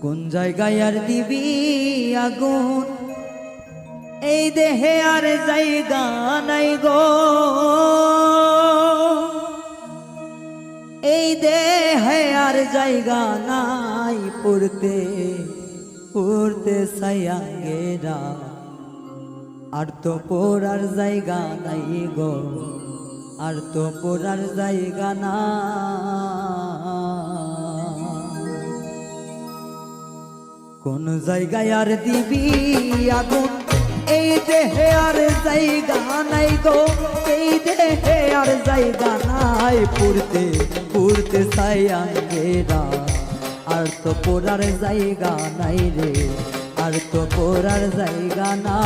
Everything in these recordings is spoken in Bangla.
কোন জায়গায় আর দিবি আগুন, এই দেহে আর জায়গা নাই গো, এই দেহে আর জায়গা নাই পড়তে পড়তে সায়াঙ্গেরা, আর তো পড়ার জায়গা নাই গো, আর তো পড়ার জায়গা না। কোন জায়গায় আর দিবি আগুন, এই দেহে আর জায়গা নাই গো, এই দেহে আর জায়গা নাই পড়তে পড়তে সায়াঙ্গেরা, আর তো পড়ার জায়গা নাই রে, আর তো পড়ার জায়গা না।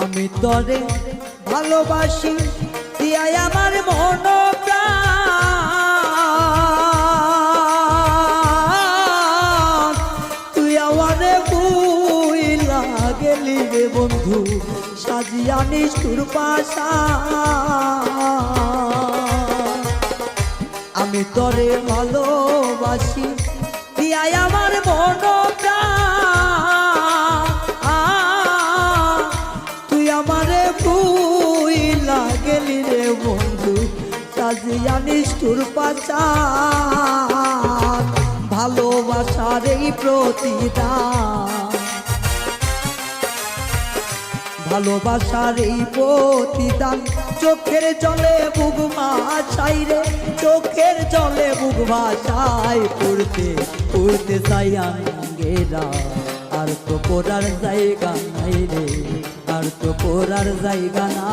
আমি তরে ভালোবাসি দিয়াই আমার মন প্রাণ, তুই আমারে বুইলা গেলি রে বন্ধু, সাজিয়া নিষ্ঠুর পাশা। আমি তরে ভালোবাসি দিয়াই আমার মন প্রাণ, আমারে ভুইলা গেলি রে বন্ধু, সাজিয়া নিষ্ঠুর পাচার। ভালোবাসার এই প্রতিদান, ভালোবাসার এই প্রতিদান, চোখের জলে বুক ভাসাই রে, চোখের জলে বুক ভাসাই পড়তে পড়তে সায়াঙ্গেরা, আর তো পড়ার জায়গা নাই রে, আর তো পড়ার জায়গা না।